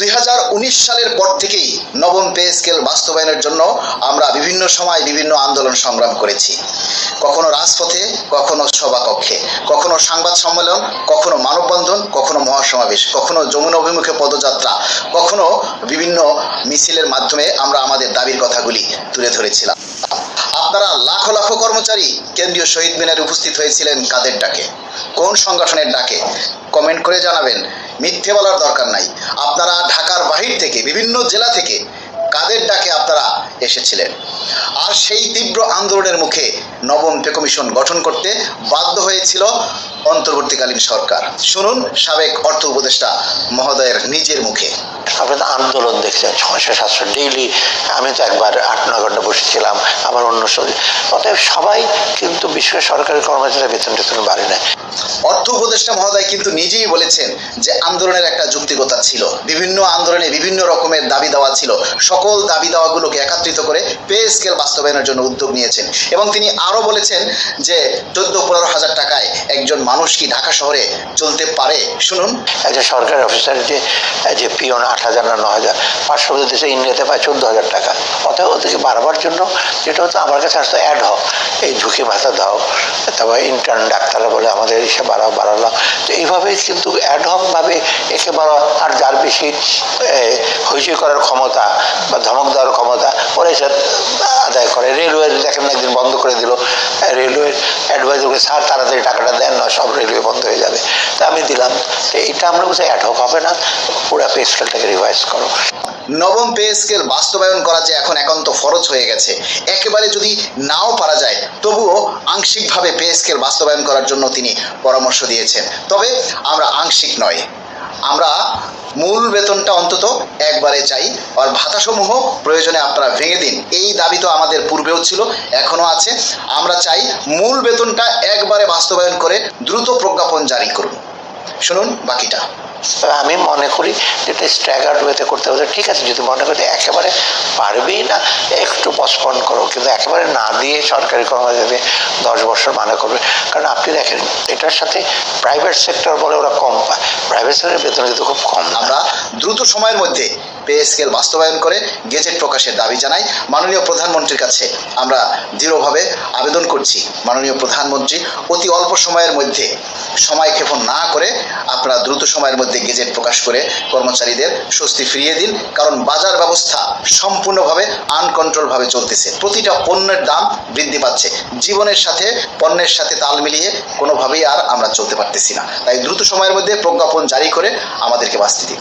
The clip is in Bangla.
2019 সালের পর থেকেই নবম পে স্কেল বাস্তবায়নের জন্য আমরা বিভিন্ন সময় বিভিন্ন আন্দোলন সংগ্রাম করেছি। কখনো রাজপথে, কখনো সভাকক্ষে, কখনো সংবাদ সম্মেলন, কখনো মানববন্ধন, কখনো মহাসমাবেশ, কখনো যমুনা অভিমুখে পদযাত্রা, কখনো বিভিন্ন মিছিলের মাধ্যমে আমরা আমাদের দাবির কথাগুলি তুলে ধরেছিলাম। আপনারা লাখো লাখো কর্মচারী কেন্দ্রীয় শহীদ মিনারে উপস্থিত হয়েছিলেন কাদের ডাকে, কোন সংগঠনের ডাকে? কমেন্ট করে জানাবেন। মিথ্যে বলার দরকার নাই। আপনারা ঢাকার বাহির থেকে, বিভিন্ন জেলা থেকে কাদের ডাকে আপনারা এসেছিলেন? আর সেই তীব্র আন্দোলনের মুখে নবম পে কমিশন গঠন করতে বাধ্য হয়েছিল অন্তর্বর্তীকালীন সরকার। শুনুন সাবেক অর্থ উপদেষ্টা মহোদয়ের নিজের মুখে। আপনারা আন্দোলন দেখছেন 600-700 ডেইলি। আমি তো একবার 8-9 ঘন্টা বসেছিলাম, আবার অন্য অতএব সবাই কিন্তু বিশেষ সরকারি কর্মচারীর বেতন বাড়ে না। অর্থ উপদেষ্টা মহোদয় কিন্তু নিজেই বলেছেন যে আন্দোলনের একটা যৌক্তিকতা ছিল, বিভিন্ন আন্দোলনে বিভিন্ন রকমের দাবি দেওয়া ছিল, সকল দাবি দেওয়াগুলোকে একত্রিত করে পে স্কেল বাস্তবায়নের জন্য উদ্যোগ নিয়েছেন। এবং তিনি আরও বলেছেন যে 14-15 হাজার টাকায় একজন মানুষ কি ঢাকা শহরে চলতে পারে? শুনুন। একজন সরকারি অফিসারের যে পিওন 8,000 না 9,000, 500 দেশে ইন্ডিয়াতে পায় 14,000 টাকা। অতএব ওদেরকে বাড়াবার জন্য যেটা হতো, আমার কাছে আসতো অ্যাড হক, এই ঝুঁকি ভাতা দাও, তারপর ইন্টার্ন ডাক্তাররা বলে আমাদের এসে বাড়ালাম। তো এইভাবেই কিন্তু অ্যাডহকভাবে একে বাড়া, আর যার বেশি হইচই করার ক্ষমতা বা ধমক দেওয়ার ক্ষমতা ওরা এসে আদায় করে। রেলওয়ে দেখেন একদিন বন্ধ করে দিল, রেলওয়ের অ্যাডভাইজারকে স্যার তাড়াতাড়ি টাকাটা দেন, না সব রেলওয়ে বন্ধ হয়ে যাবে। তা আমি দিলাম। তো এইটা আমরা বলছি অ্যাডহক হবে না, পুরো পে স্কেলটাকে রিভাইজ করো। নবম পে স্কেল বাস্তবায়ন করা যে এখন একান্ত ফরজ হয়ে গেছে। একেবারে যদি নাও পারা যায় তবুও আংশিকভাবে পে স্কেল বাস্তবায়ন করার জন্য তিনি পরামর্শ দিয়েছেন। তবে আমরা আংশিক নয়, আমরা মূল বেতনটা অন্তত একবারে চাই। আর ভাতাসমূহ প্রয়োজনে আপনারা ভেঙে দিন, এই দাবি তো আমাদের পূর্বেও ছিল, এখনও আছে। আমরা চাই মূল বেতনটা একবারে বাস্তবায়ন করে দ্রুত প্রজ্ঞাপন জারি করুন। শুনুন বাকিটা। আমি মনে করি যেটা স্ট্যাগার্ড ওয়েতে করতে হবে। ঠিক আছে, যদি মনে করি একেবারে পারবেই না, একটু পসপন করো, কিন্তু একেবারে না দিয়ে সরকারি কর্মচারী 10 বছর মানে করবে। কারণ আপনি দেখেন এটার সাথে প্রাইভেট সেক্টর বলে ওরা কম পায়, প্রাইভেট সেক্টরের বেতন কিন্তু খুব কম। আমরা দ্রুত সময়ের মধ্যে পে স্কেল বাস্তবায়ন করে গেজেট প্রকাশের দাবি জানাই। মাননীয় প্রধানমন্ত্রীর কাছে আমরা দৃঢ়ভাবে আবেদন করছি, মাননীয় প্রধানমন্ত্রী অতি অল্প সময়ের মধ্যে, সময় ক্ষেপণ না করে আপনারা দ্রুত সময়ের মধ্যে গেজেট প্রকাশ করে কর্মচারীদের স্বস্তি ফিরিয়ে দিন। কারণ বাজার ব্যবস্থা সম্পূর্ণভাবে আনকন্ট্রোলভাবে চলতেছে, প্রতিটা পণ্যের দাম বৃদ্ধি পাচ্ছে। জীবনের সাথে পণ্যের সাথে তাল মিলিয়ে কোনোভাবেই আর আমরা চলতে পারতেছি না। তাই দ্রুত সময়ের মধ্যে প্রজ্ঞাপন জারি করে আমাদেরকে বাঁচতে দিন।